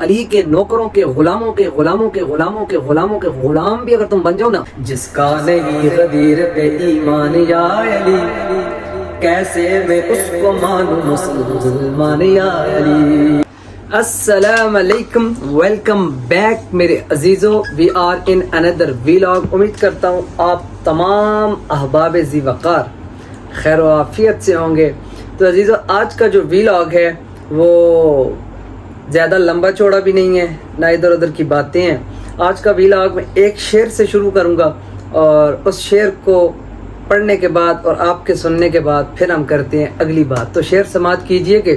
علی کے نوکروں کے غلاموں کے غلاموں کے غلاموں کے غلاموں کے غلام بھی اگر تم بن جاؤ نا، جس کا نہیں غدیر پہ ایمان یا علی، کیسے میں اس کو مانوں مسلمان یا علی۔ السلام علیکم، ویلکم بیک میرے عزیزو، we are in another vlog. امید کرتا ہوں آپ تمام احباب ذی وقار خیر و عافیت سے ہوں گے۔ تو عزیزو، آج کا جو ویلاگ ہے وہ زیادہ لمبا چوڑا بھی نہیں ہے، نہ ادھر ادھر کی باتیں ہیں۔ آج کا ویلاگ میں ایک شعر سے شروع کروں گا اور اس شعر کو پڑھنے کے بعد اور آپ کے سننے کے بعد پھر ہم کرتے ہیں اگلی بات۔ تو شعر سماعت کیجئے کہ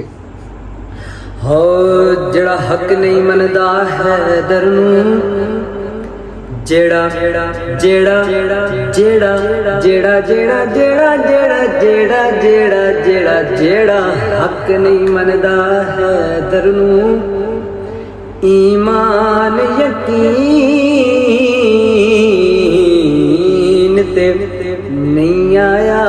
ہو جڑا حق نہیں مندا ہے درنوں، جیڑا جیڑا جیڑا جیڑا جیڑا جیڑا جیڑا جیڑا جیڑا جیڑا جیڑا حق نہیں مندا ہے درنوں، ایمان یقین تے نہیں آیا،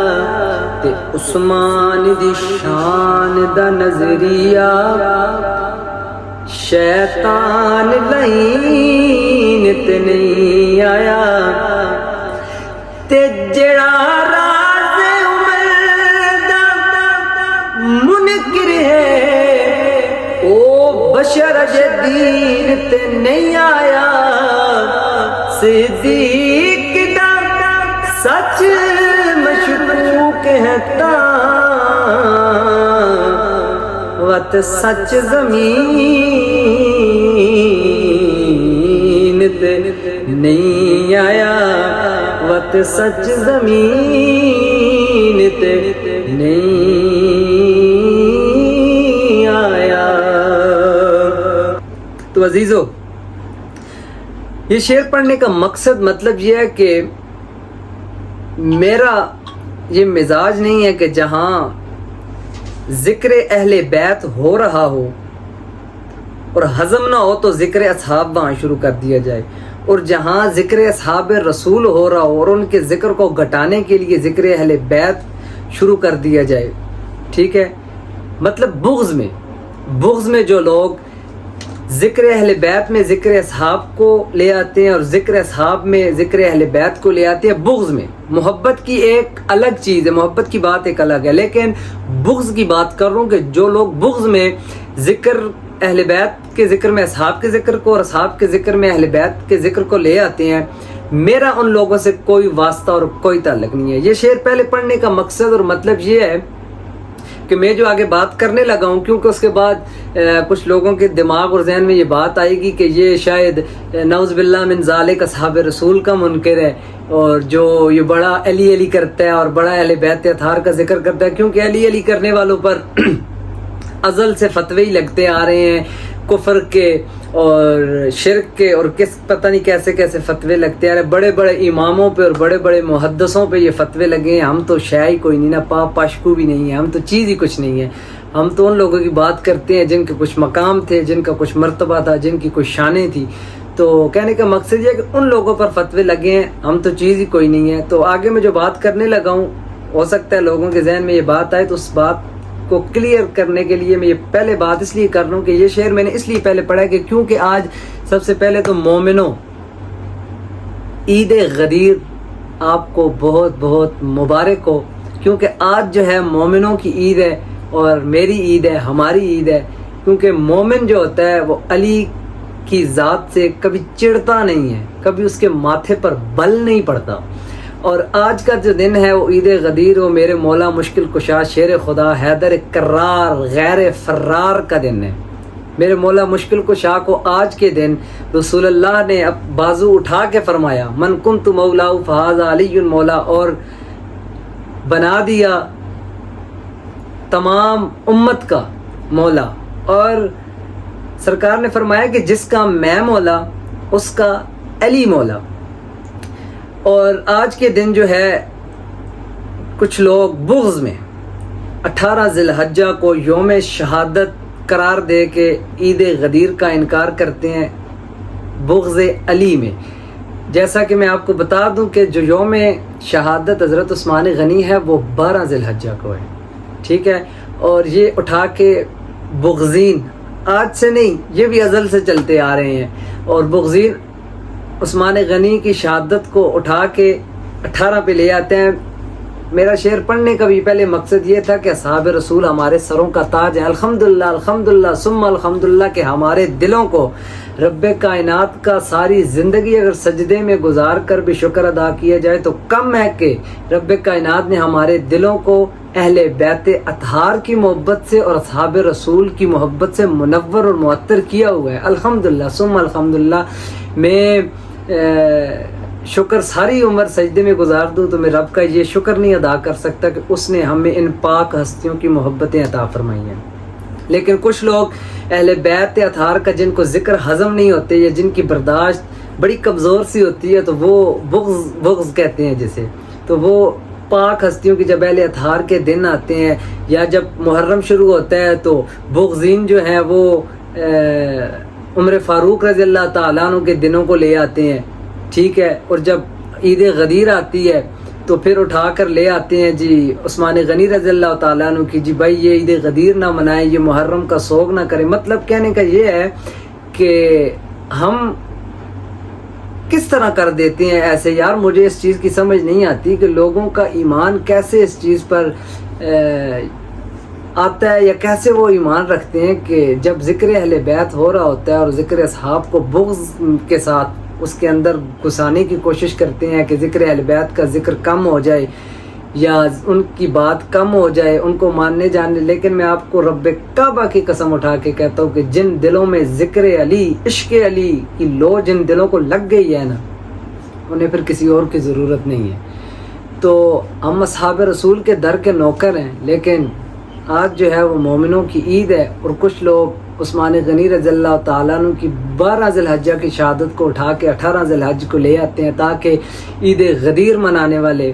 تے عثمان دی شان دا نظریہ شیطان لائن تے نہیں آیا، تے جڑا راز عمر دا منکر ہے او بشر جدید تے نہیں آیا، صدیق دا سچ مشکوک ہے وت سچ زمین تے نہیں آیا، وت سچ زمین تے نہیں آیا۔ تو عزیزو، یہ شعر پڑھنے کا مقصد مطلب یہ ہے کہ میرا یہ مزاج نہیں ہے کہ جہاں ذکر اہل بیت ہو رہا ہو اور ہضم نہ ہو تو ذکر اصحاب وہاں شروع کر دیا جائے، اور جہاں ذکر اصحاب رسول ہو رہا ہو اور ان کے ذکر کو گھٹانے کے لیے ذکر اہل بیت شروع کر دیا جائے۔ ٹھیک ہے، مطلب بغض میں جو لوگ ذکر اہل بیت میں ذکر اصحاب کو لے آتے ہیں اور ذکر اصحاب میں ذکر اہل بیت کو لے آتے ہیں، بغض میں محبت کی ایک الگ چیز ہے، محبت کی بات ایک الگ ہے، لیکن بغض کی بات کر رہا ہوں کہ جو لوگ بغض میں ذکر اہل بیت کے ذکر میں اصحاب کے ذکر کو اور اصحاب کے ذکر میں اہل بیت کے ذکر کو لے آتے ہیں، میرا ان لوگوں سے کوئی واسطہ اور کوئی تعلق نہیں ہے۔ یہ شعر پہلے پڑھنے کا مقصد اور مطلب یہ ہے کہ میں جو آگے بات کرنے لگا ہوں، کیونکہ اس کے بعد کچھ لوگوں کے دماغ اور ذہن میں یہ بات آئے گی کہ یہ شاید نعوذ باللہ من ذالک اصحاب رسول کا منکر ہے، اور جو یہ بڑا علی علی کرتا ہے اور بڑا اہل بیت اطہار کا ذکر کرتا ہے، کیونکہ علی علی کرنے والوں پر ازل سے فتوے ہی لگتے آ رہے ہیں، کفر کے اور شرک کے اور پتہ نہیں کیسے کیسے فتوے لگتے آ رہے ہیں، بڑے بڑے اماموں پہ اور بڑے بڑے محدثوں پہ یہ فتوے لگے ہیں۔ ہم تو شے ہی کوئی نہیں، نہ پاپ پاشکو بھی نہیں ہے، ہم تو چیز ہی کچھ نہیں ہے۔ ہم تو ان لوگوں کی بات کرتے ہیں جن کے کچھ مقام تھے، جن کا کچھ مرتبہ تھا، جن کی کچھ شانیں تھی۔ تو کہنے کا مقصد یہ ہے کہ ان لوگوں پر فتوے لگے ہیں، ہم تو چیز ہی کوئی نہیں ہے۔ تو آگے میں جو بات کرنے لگا ہوں، ہو سکتا ہے لوگوں کے ذہن میں یہ بات آئے، تو اس بات کو کلیئر کرنے کے لیے میں یہ پہلے بات اس لیے کر رہا ہوں کہ یہ شعر میں نے اس لیے پہلے پڑھا ہے کہ کیونکہ آج سب سے پہلے تو مومنوں عید غدیر آپ کو بہت بہت مبارک ہو، کیونکہ آج جو ہے مومنوں کی عید ہے اور میری عید ہے، ہماری عید ہے، کیونکہ مومن جو ہوتا ہے وہ علی کی ذات سے کبھی چڑھتا نہیں ہے، کبھی اس کے ماتھے پر بل نہیں پڑتا۔ اور آج کا جو دن ہے وہ عید غدیر و میرے مولا مشکل کشا شیر خدا حیدر کرار غیر فرار کا دن ہے۔ میرے مولا مشکل کشا کو آج کے دن رسول اللہ نے اب بازو اٹھا کے فرمایا من کنت مولا فہذا علی مولا، اور بنا دیا تمام امت کا مولا، اور سرکار نے فرمایا کہ جس کا میں مولا اس کا علی مولا۔ اور آج کے دن جو ہے کچھ لوگ بغض میں 18 ذی الحجہ کو یوم شہادت قرار دے کے عید غدیر کا انکار کرتے ہیں بغض علی میں۔ جیسا کہ میں آپ کو بتا دوں کہ جو یوم شہادت حضرت عثمان غنی ہے وہ 12 ذی الحجہ کو ہے، ٹھیک ہے، اور یہ اٹھا کے بغضین آج سے نہیں، یہ بھی ازل سے چلتے آ رہے ہیں. اور بغضین عثمان غنی کی شہادت کو اٹھا کے 18 پہ لے آتے ہیں. میرا شعر پڑھنے کا بھی پہلے مقصد یہ تھا کہ اصحاب رسول ہمارے سروں کا تاج ہے. الحمدللہ الحمدللہ ثم الحمدللہ کہ ہمارے دلوں کو رب کائنات کا ساری زندگی اگر سجدے میں گزار کر بھی شکر ادا کیا جائے تو کم ہے کہ رب کائنات نے ہمارے دلوں کو اہل بیت اطہار کی محبت سے اور اصحاب رسول کی محبت سے منور اور معطر کیا ہوا ہے. الحمدللہ ثم الحمدللہ. میں شکر ساری عمر سجدے میں گزار دوں تو میں رب کا یہ شکر نہیں ادا کر سکتا کہ اس نے ہمیں ان پاک ہستیوں کی محبتیں عطا فرمائی ہیں. لیکن کچھ لوگ اہل بیت اطہار کا جن کو ذکر ہضم نہیں ہوتے یا جن کی برداشت بڑی کمزور سی ہوتی ہے تو وہ بغض کہتے ہیں جسے. تو وہ پاک ہستیوں کی جب اہل اطہار کے دن آتے ہیں یا جب محرم شروع ہوتا ہے تو بغضین جو ہیں وہ عمر فاروق رضی اللہ تعالیٰ عنہ کے دنوں کو لے آتے ہیں. ٹھیک ہے. اور جب عید غدیر آتی ہے تو پھر اٹھا کر لے آتے ہیں جی عثمان غنی رضی اللہ تعالیٰ عنہ کی، جی بھائی یہ عید غدیر نہ منائیں، یہ محرم کا سوگ نہ کریں. مطلب کہنے کا یہ ہے کہ ہم کس طرح کر دیتے ہیں ایسے. یار مجھے اس چیز کی سمجھ نہیں آتی کہ لوگوں کا ایمان کیسے اس چیز پر آتا ہے یا کیسے وہ ایمان رکھتے ہیں کہ جب ذکر اہل بیت ہو رہا ہوتا ہے اور ذکر اصحاب کو بغض کے ساتھ اس کے اندر گھسانے کی کوشش کرتے ہیں کہ ذکر اہل بیت کا ذکر کم ہو جائے یا ان کی بات کم ہو جائے، ان کو ماننے جاننے. لیکن میں آپ کو رب کعبہ کی قسم اٹھا کے کہتا ہوں کہ جن دلوں میں ذکر علی، عشق علی کی لو جن دلوں کو لگ گئی ہے نا، انہیں پھر کسی اور کی ضرورت نہیں ہے. تو ہم اصحاب رسول کے در کے نوکر ہیں، لیکن آج جو ہے وہ مومنوں کی عید ہے اور کچھ لوگ عثمان غنی رضی اللہ تعالیٰ عنہ کی 12 ذی الحجہ کی شہادت کو اٹھا کے 18 ذی الحج کو لے آتے ہیں تاکہ عید غدیر منانے والے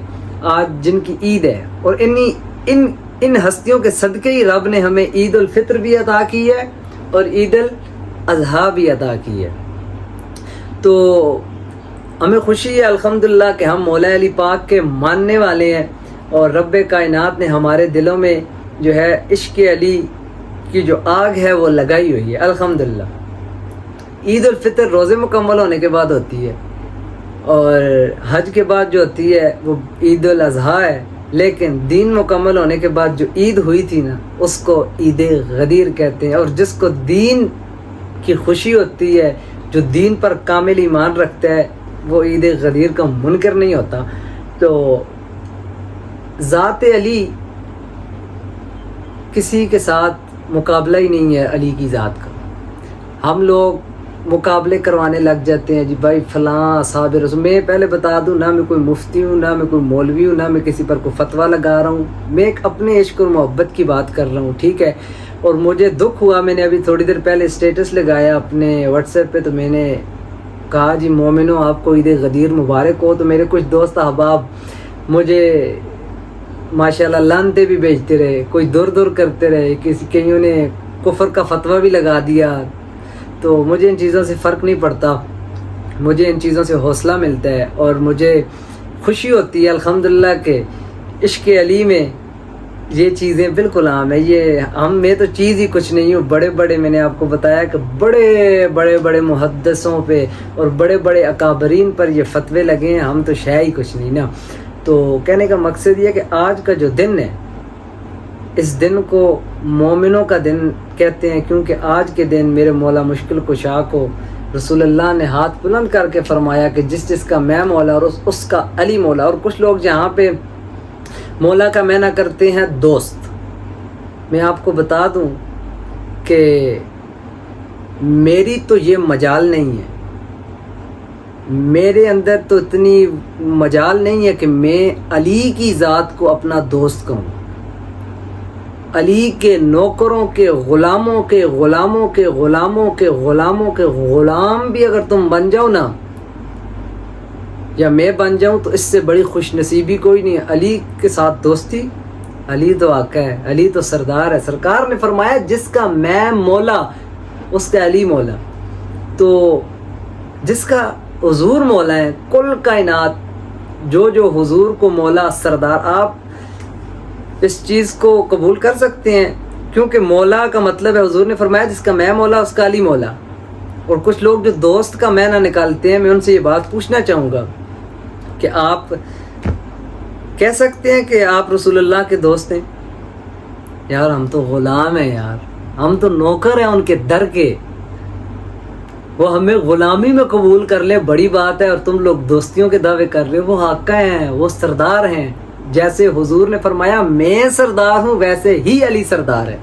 آج جن کی عید ہے. اور ان ہستیوں کے صدقے ہی رب نے ہمیں عید الفطر بھی عطا کی ہے اور عید الاضحیٰ بھی عطا کی ہے. تو ہمیں خوشی ہے الحمدللہ کہ ہم مولا علی پاک کے ماننے والے ہیں اور رب کائنات نے ہمارے دلوں میں جو ہے عشق علی کی جو آگ ہے وہ لگائی ہوئی ہے الحمدللہ. عید الفطر روزے مکمل ہونے کے بعد ہوتی ہے اور حج کے بعد جو ہوتی ہے وہ عید الاضحیٰ ہے. لیکن دین مکمل ہونے کے بعد جو عید ہوئی تھی نا اس کو عید غدیر کہتے ہیں. اور جس کو دین کی خوشی ہوتی ہے، جو دین پر کامل ایمان رکھتا ہے، وہ عید غدیر کا منکر نہیں ہوتا. تو ذات علی کسی کے ساتھ مقابلہ ہی نہیں ہے علی کی ذات کا. ہم لوگ مقابلے کروانے لگ جاتے ہیں جی بھائی فلاں اصحاب رسول. میں پہلے بتا دوں نہ میں کوئی مفتی ہوں، نہ میں کوئی مولوی ہوں، نہ میں کسی پر کوئی فتویٰ لگا رہا ہوں. میں ایک اپنے عشق اور محبت کی بات کر رہا ہوں. ٹھیک ہے. اور مجھے دکھ ہوا، میں نے ابھی تھوڑی دیر پہلے اسٹیٹس لگایا اپنے واٹس ایپ پہ، تو میں نے کہا جی مومنوں آپ کو عید غدیر مبارک ہو. تو میرے کچھ دوست احباب مجھے ماشاءاللہ لانتے بھی بھیجتے رہے، کوئی دور کرتے رہے، کئیوں نے کفر کا فتویٰ بھی لگا دیا. تو مجھے ان چیزوں سے فرق نہیں پڑتا، مجھے ان چیزوں سے حوصلہ ملتا ہے اور مجھے خوشی ہوتی ہے الحمدللہ کہ عشق علی میں یہ چیزیں بالکل عام ہے. یہ میں تو چیز ہی کچھ نہیں ہوں. بڑے میں نے آپ کو بتایا کہ بڑے محدثوں پہ اور بڑے اکابرین پر یہ فتوے لگے ہیں، ہم تو شے ہی کچھ نہیں نا. تو کہنے کا مقصد یہ کہ آج کا جو دن ہے اس دن کو مومنوں کا دن کہتے ہیں، کیونکہ آج کے دن میرے مولا مشکل کشا کو رسول اللہ نے ہاتھ بلند کر کے فرمایا کہ جس کا میں مولا اور اس کا علی مولا. اور کچھ لوگ جہاں پہ مولا کا معنی کرتے ہیں دوست. میں آپ کو بتا دوں کہ میری تو یہ مجال نہیں ہے، میرے اندر تو اتنی مجال نہیں ہے کہ میں علی کی ذات کو اپنا دوست کہوں. علی کے نوکروں کے غلاموں کے غلام بھی اگر تم بن جاؤ نا یا میں بن جاؤں تو اس سے بڑی خوش نصیبی کوئی نہیں ہے. علی کے ساتھ دوستی، علی تو آقا ہے، علی تو سردار ہے. سرکار نے فرمایا جس کا میں مولا اس کا علی مولا. تو جس کا حضور مولا ہے، کل کائنات جو حضور کو مولا سردار. آپ اس چیز کو قبول کر سکتے ہیں کیونکہ مولا کا مطلب ہے، حضور نے فرمایا جس کا میں مولا اس کا علی مولا. اور کچھ لوگ جو دوست کا میں نہ نکالتے ہیں، میں ان سے یہ بات پوچھنا چاہوں گا کہ آپ کہہ سکتے ہیں کہ آپ رسول اللہ کے دوست ہیں؟ یار ہم تو غلام ہیں یار، ہم تو نوکر ہیں ان کے در کے. وہ ہمیں غلامی میں قبول کر لیں بڑی بات ہے، اور تم لوگ دوستیوں کے دعوے کر رہے ہو. وہ آقا ہیں، وہ سردار ہیں. جیسے حضور نے فرمایا میں سردار ہوں، ویسے ہی علی سردار ہے.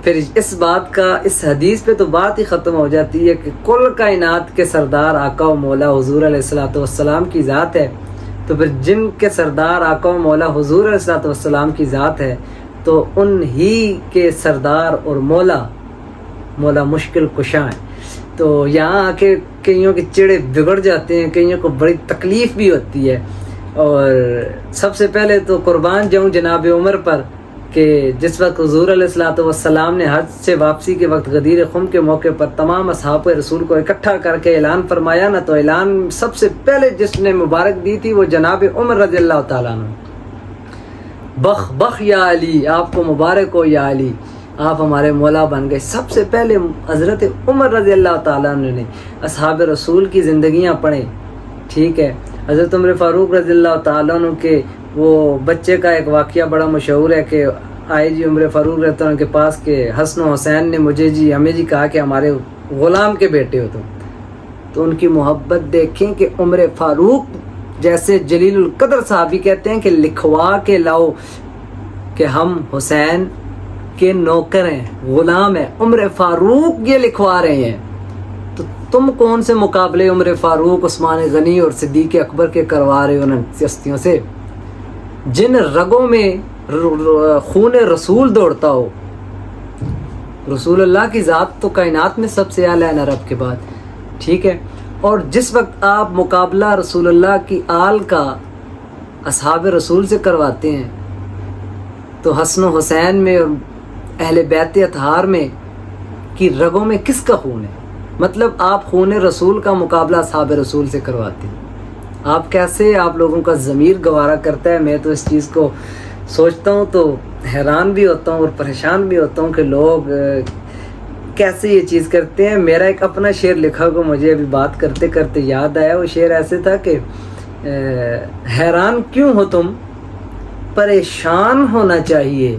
پھر اس بات کا، اس حدیث پہ تو بات ہی ختم ہو جاتی ہے کہ کل کائنات کے سردار آقا و مولا حضور علیہ الصلوۃ والسلام کی ذات ہے. تو پھر جن کے سردار آقا و مولا حضور علیہ الصلوۃ والسلام کی ذات ہے، تو ان ہی کے سردار اور مولا مشکل کشاں ہیں. تو یہاں آ کے کئیوں کے چڑے بگڑ جاتے ہیں، کئیوں کو بڑی تکلیف بھی ہوتی ہے. اور سب سے پہلے تو قربان جاؤں جناب عمر پر کہ جس وقت حضور علیہ الصلوۃ والسلام نے حج سے واپسی کے وقت غدیر خم کے موقع پر تمام اصحاب رسول کو اکٹھا کر کے اعلان فرمایا نا، تو اعلان سب سے پہلے جس نے مبارک دی تھی وہ جناب عمر رضی اللہ تعالیٰ عنہ. بخ بخ یا علی، آپ کو مبارک ہو یا علی، آپ ہمارے مولا بن گئے. سب سے پہلے حضرت عمر رضی اللہ تعالیٰ عنہ نے اصحاب رسول کی زندگیاں پڑھیں. ٹھیک ہے، حضرت عمر فاروق رضی اللہ تعالیٰ عنہ کے وہ بچے کا ایک واقعہ بڑا مشہور ہے کہ آئے جی عمر فاروق رضی اللہ عنہ کے پاس کہ حسن و حسین نے مجھے جی ہمیں جی کہا کہ ہمارے غلام کے بیٹے ہو تم. تو ان کی محبت دیکھیں کہ عمر فاروق جیسے جلیل القدر صحابی کہتے ہیں کہ لکھوا کے لاؤ کہ ہم حسین کے نوکر ہیں، غلام ہیں. عمر فاروق یہ لکھوا رہے ہیں، تو تم کون سے مقابلے عمر فاروق، عثمان غنی اور صدیق اکبر کے کروا رہے ہو ان ہستیوں سے جن رگوں میں خون رسول دوڑتا ہو. رسول اللہ کی ذات تو کائنات میں سب سے اعلیٰ ہے عرب کے بعد. ٹھیک ہے، اور جس وقت آپ مقابلہ رسول اللہ کی آل کا اصحاب رسول سے کرواتے ہیں، تو حسن و حسین میں اور اہل بیت اطہار میں کی رگوں میں کس کا خون ہے؟ مطلب آپ خون رسول کا مقابلہ اصحاب رسول سے کرواتے ہیں. آپ کیسے، آپ لوگوں کا ضمیر گوارا کرتا ہے؟ میں تو اس چیز کو سوچتا ہوں تو حیران بھی ہوتا ہوں اور پریشان بھی ہوتا ہوں کہ لوگ کیسے یہ چیز کرتے ہیں. میرا ایک اپنا شعر لکھا ہوا مجھے ابھی بات کرتے کرتے یاد آیا. وہ شعر ایسے تھا کہ حیران کیوں ہو تم، پریشان ہونا چاہیے،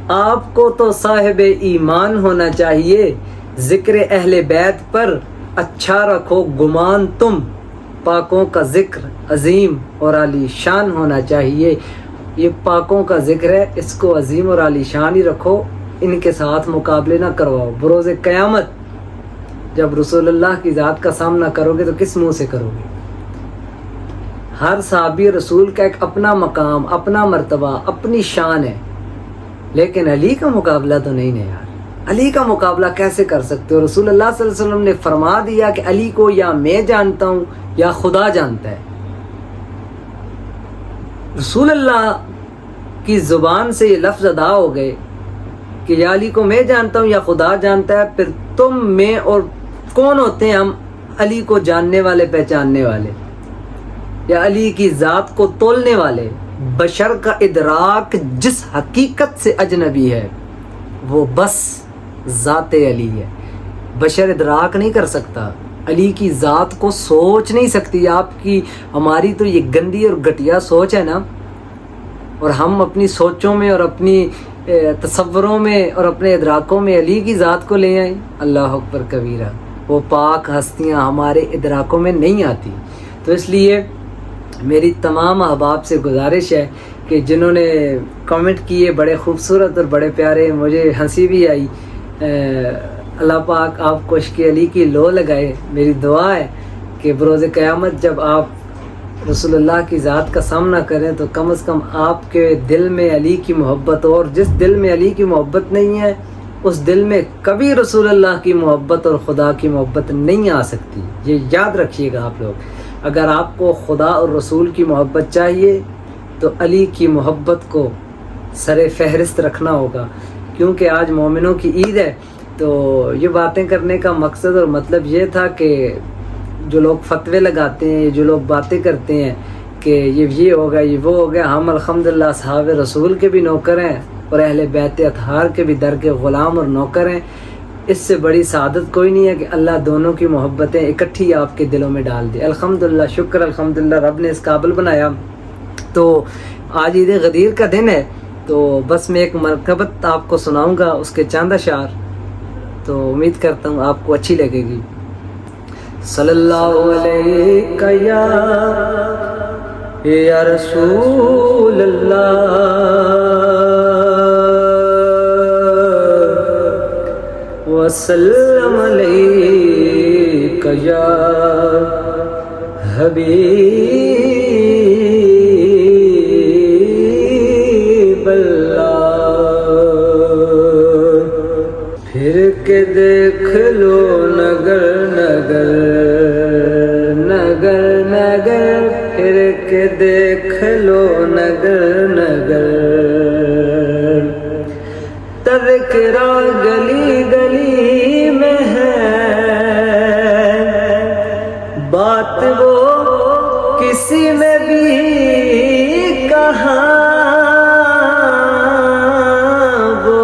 آپ کو تو صاحب ایمان ہونا چاہیے. ذکر اہل بیت پر اچھا رکھو گمان تم، پاکوں کا ذکر عظیم اور عالی شان ہونا چاہیے. یہ پاکوں کا ذکر ہے، اس کو عظیم اور عالی شان ہی رکھو، ان کے ساتھ مقابلے نہ کرواؤ. بروز قیامت جب رسول اللہ کی ذات کا سامنا کرو گے تو کس منہ سے کرو گے؟ ہر صحابی رسول کا ایک اپنا مقام، اپنا مرتبہ، اپنی شان ہے، لیکن علی کا مقابلہ تو نہیں ہے یار. علی کا مقابلہ کیسے کر سکتے ہو؟ رسول اللہ صلی اللہ علیہ وسلم نے فرما دیا کہ علی کو یا میں جانتا ہوں یا خدا جانتا ہے. رسول اللہ کی زبان سے یہ لفظ ادا ہو گئے کہ یا علی کو میں جانتا ہوں یا خدا جانتا ہے. پھر تم، میں اور کون ہوتے ہیں ہم علی کو جاننے والے، پہچاننے والے، یا علی کی ذات کو تولنے والے؟ بشر کا ادراک جس حقیقت سے اجنبی ہے وہ بس ذات علی ہے. بشر ادراک نہیں کر سکتا، علی کی ذات کو سوچ نہیں سکتی. آپ کی، ہماری تو یہ گندی اور گھٹیا سوچ ہے نا، اور ہم اپنی سوچوں میں اور اپنی تصوروں میں اور اپنے ادراکوں میں علی کی ذات کو لے آئیں. اللہ اکبر کبیرہ. وہ پاک ہستیاں ہمارے ادراکوں میں نہیں آتی. تو اس لیے میری تمام احباب سے گزارش ہے کہ جنہوں نے کمنٹ کیے بڑے خوبصورت اور بڑے پیارے، مجھے ہنسی بھی آئی. اللہ پاک آپ کو عشق علی کی لو لگائے. میری دعا ہے کہ بروز قیامت جب آپ رسول اللہ کی ذات کا سامنا کریں تو کم از کم آپ کے دل میں علی کی محبت ہو. اور جس دل میں علی کی محبت نہیں ہے اس دل میں کبھی رسول اللہ کی محبت اور خدا کی محبت نہیں آ سکتی. یہ یاد رکھیے گا آپ لوگ. اگر آپ کو خدا اور رسول کی محبت چاہیے تو علی کی محبت کو سر فہرست رکھنا ہوگا، کیونکہ آج مومنوں کی عید ہے. تو یہ باتیں کرنے کا مقصد اور مطلب یہ تھا کہ جو لوگ فتوے لگاتے ہیں، جو لوگ باتیں کرتے ہیں کہ یہ ہو گیا، یہ وہ ہو گیا، ہم الحمدللہ اصحاب رسول کے بھی نوکر ہیں اور اہل بیت اطہار کے بھی در کے غلام اور نوکر ہیں. اس سے بڑی سعادت کوئی نہیں ہے کہ اللہ دونوں کی محبتیں اکٹھی آپ کے دلوں میں ڈال دے. الحمدللہ، شکر الحمدللہ، رب نے اس قابل بنایا. تو آج عید غدیر کا دن ہے، تو بس میں ایک مرکبت آپ کو سناؤں گا، اس کے چند اشعار، تو امید کرتا ہوں آپ کو اچھی لگے گی. صلی اللہ علیہ یا رسول اللہ وسلم علیک یا حبیب اللہ. پھر کے دیکھ لو نگر نگر نگر نگر، پھر کے دیکھ لو نگر نگر. تذکرہ گلی گلی میں ہے، بات وہ کسی میں بھی کہاں، وہ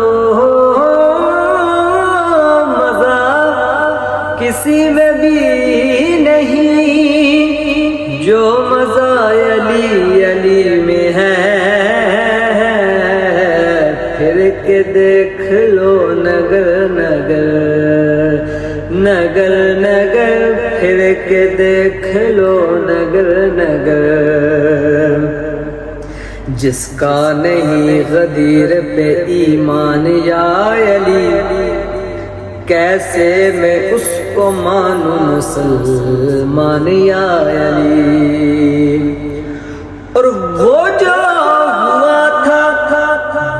مزہ کسی میں بھی نہیں جو مزہ علی علی میں ہے. پھر کے دیکھ لو نگر نگر نگر نگر، پھر کے دیکھ لو نگر نگر. جس کا نہیں غدیر پہ ایمان یا علی، کیسے میں اس کو مانوں مسلمان یا علی. اور وہ جو ہوا تھا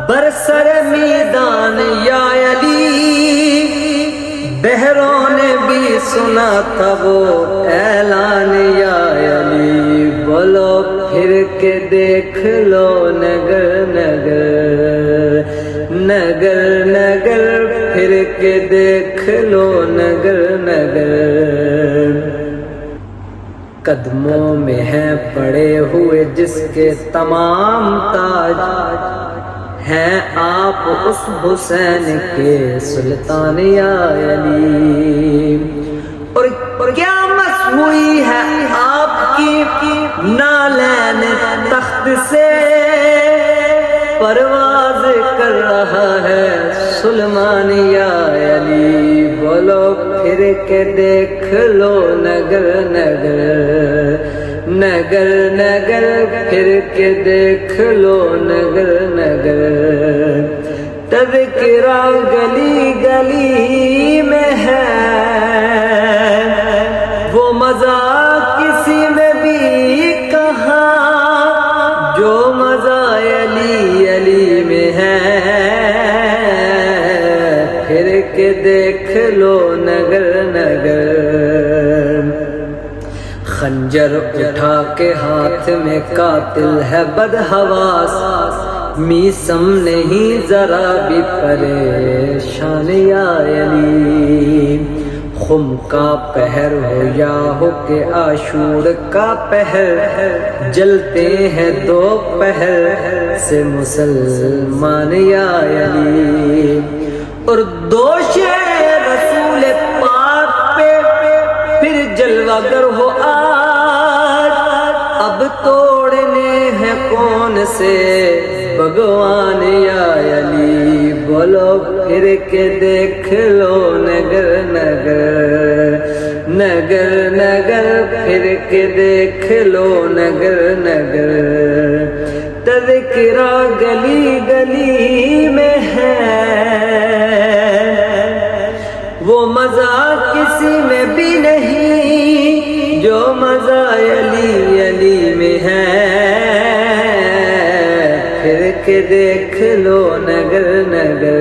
برسر میدان یا علی، بہروں نے بھی سنا تھا وہ اعلان یا علی. بولو پھر کے دیکھ لو نگر نگر نگر نگر، پھر کے دیکھ لو نگر نگر. قدموں میں ہیں پڑے ہوئے جس کے تمام تاج، ہیں آپ اس حسین کے سلطان یا علی. اور کیا مس ہوئی ہے آپ کی نالین تخت سے، پرواز کر رہا ہے سلمان یا علی. بولو پھر کے دیکھ لو نگر نگر نگر نگر، پھر کے دیکھ لو نگر نگر. تذکرہ گلی گلی میں ہے، وہ مزہ کسی میں بھی کہاں جو مزہ علی علی میں ہے. پھر کے دیکھ لو نگر نگر. خنجر اٹھا کے ہاتھ میں قاتل ہے بدحواس، میسم نہیں ذرا بھی پریشان یا علی. خم کا پہر ہو یا ہو کہ عاشور کا پہر، جلتے ہیں دو پہر سے مسلمان یا علی. اور دوش رسول پاک پہ پھر جلوہ گر ہو آج، اب توڑنے ہیں کون سے بھگوان یا علی. بولو پھر کے دیکھ لو نگر نگر نگر نگر، پھر کے دیکھ لو نگر نگر. تذکرہ گلی گلی میں ہے، وہ مزہ کسی میں بھی نہیں جو مزہ علی علی میں ہے. پھر کے دیکھ لو نگر نگر.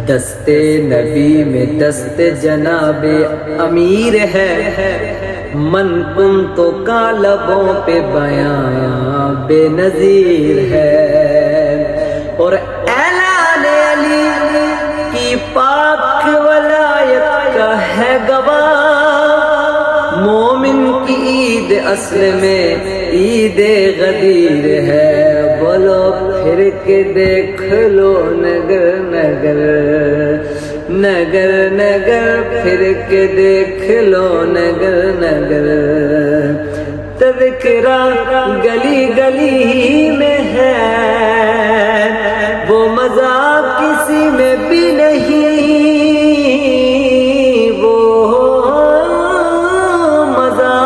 دستے نبی میں دست جناب امیر ہے، من کن تو کا لبوں پہ بیان بے نظیر ہے. اور اعلان علی کی پاک ولایت کا ہے گواہ، مومن کی عید اصل میں عید غدیر ہے. بولو پھر کے دیکھ لو نگر نگر، نگر نگر پھر کے دیکھ لو نگر نگر، تذکرہ گلی گلی میں ہے، وہ مزہ کسی میں بھی نہیں، وہ مزہ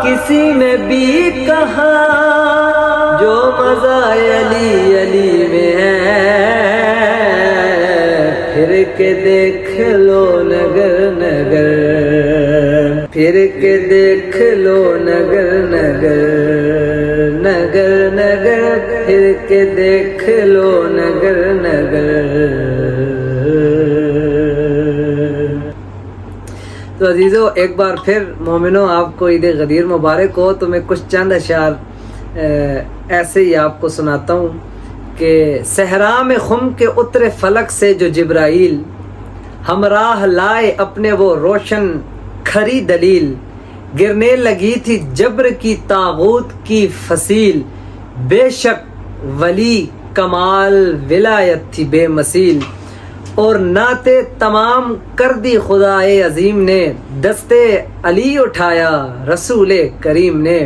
کسی میں بھی کہاں جو مزہ علی علی میں ہے، پھر کے دیکھ لو نگر نگر، پھر کے دیکھ لو نگر نگر، نگر نگر پھر کے دیکھ لو نگر نگر۔ تو عزیزو ایک بار پھر مومنوں آپ کو عید غدیر مبارک ہو۔ تو میں کچھ چند اشعار ایسے ہی آپ کو سناتا ہوں کہ صحرا میں خم کے اترے فلک سے جو جبرائیل، ہمراہ لائے اپنے وہ روشن کھری دلیل، گرنے لگی تھی جبر کی طاغوت کی فصیل، بے شک ولی کمال ولایت تھی بے مثیل، اور نعت تمام کر دی خدائے عظیم نے، دستے علی اٹھایا رسول کریم نے،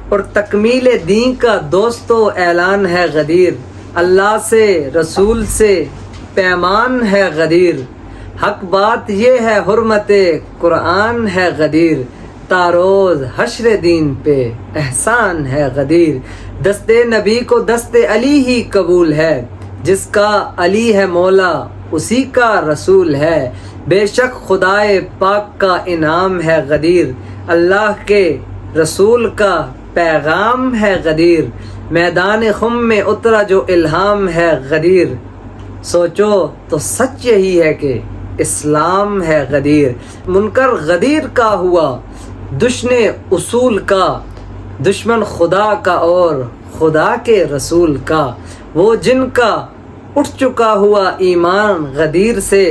اور تکمیل دین کا دوستو اعلان ہے غدیر، اللہ سے رسول سے پیمان ہے غدیر، حق بات یہ ہے حرمت قرآن ہے غدیر، تاروز حشر دین پہ احسان ہے غدیر، دست نبی کو دست علی ہی قبول ہے، جس کا علی ہے مولا اسی کا رسول ہے، بے شک خدائے پاک کا انعام ہے غدیر، اللہ کے رسول کا پیغام ہے غدیر، میدان خم میں اترا جو الہام ہے غدیر، سوچو تو سچ یہی ہے کہ اسلام ہے غدیر، منکر غدیر کا ہوا دشمن اصول کا، دشمن خدا کا اور خدا کے رسول کا، وہ جن کا اٹھ چکا ہوا ایمان غدیر سے،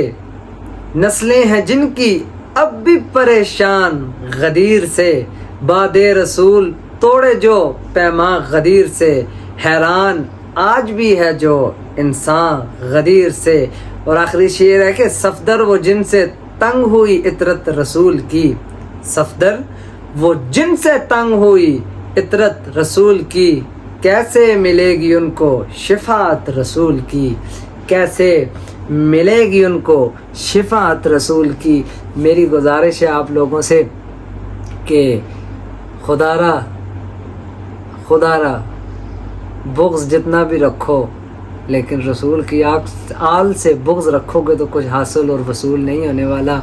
نسلیں ہیں جن کی اب بھی پریشان غدیر سے، باد رسول توڑے جو پیمان غدیر سے، حیران آج بھی ہے جو انسان غدیر سے، اور آخری شعر ہے کہ صفدر وہ جن سے تنگ ہوئی عطرت رسول کی، صفدر وہ جن سے تنگ ہوئی عطرت رسول کی، کیسے ملے گی ان کو شفاعت رسول کی، کیسے ملے گی ان کو شفاعت رسول کی۔ میری گزارش ہے آپ لوگوں سے کہ خدا را بغض جتنا بھی رکھو، لیکن رسول کی آل سے بغض رکھو گے تو کچھ حاصل اور وصول نہیں ہونے والا۔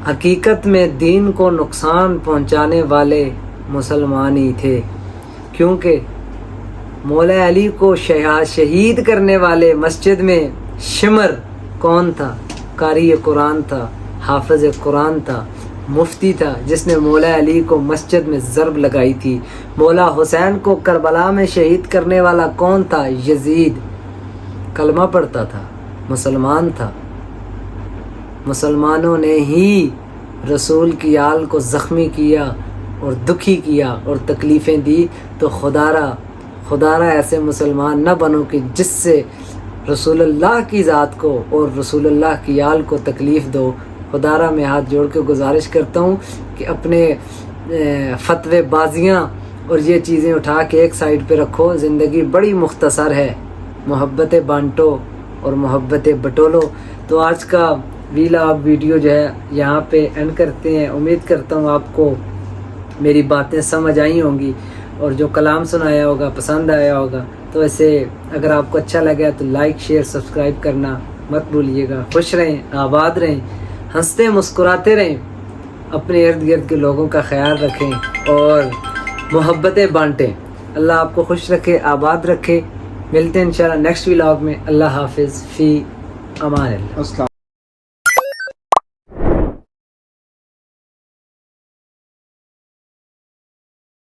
حقیقت میں دین کو نقصان پہنچانے والے مسلمان ہی تھے، کیونکہ مولا علی کو شہید کرنے والے مسجد میں شمر کون تھا؟ قاری قرآن تھا، حافظ قرآن تھا، مفتی تھا، جس نے مولا علی کو مسجد میں ضرب لگائی تھی۔ مولا حسین کو کربلا میں شہید کرنے والا کون تھا؟ یزید، کلمہ پڑھتا تھا، مسلمان تھا۔ مسلمانوں نے ہی رسول کی آل کو زخمی کیا اور دکھی کیا اور تکلیفیں دی، تو خدا را ایسے مسلمان نہ بنو کہ جس سے رسول اللہ کی ذات کو اور رسول اللہ کی آل کو تکلیف دو۔ خدا را میں ہاتھ جوڑ کے گزارش کرتا ہوں کہ اپنے فتوے بازیاں اور یہ چیزیں اٹھا کے ایک سائڈ پہ رکھو، زندگی بڑی مختصر ہے، محبتیں بانٹو اور محبتیں بٹولو۔ تو آج کا ویلاگ ویڈیو جو ہے یہاں پہ اینڈ کرتے ہیں۔ امید کرتا ہوں آپ کو میری باتیں سمجھ آئی ہوں گی اور جو کلام سنایا ہوگا پسند آیا ہوگا۔ تو ایسے اگر آپ کو اچھا لگا تو لائک شیئر سبسکرائب کرنا مت بھولیے گا۔ خوش رہیں، آباد رہیں، ہنستے مسکراتے رہیں، اپنے ارد گرد کے لوگوں کا خیال رکھیں اور محبتیں بانٹیں۔ اللہ آپ کو خوش رکھے، آباد رکھے۔ ملتے ہیں انشاءاللہ نیکسٹ ویلاگ میں۔ اللہ حافظ، فی امان اللہ۔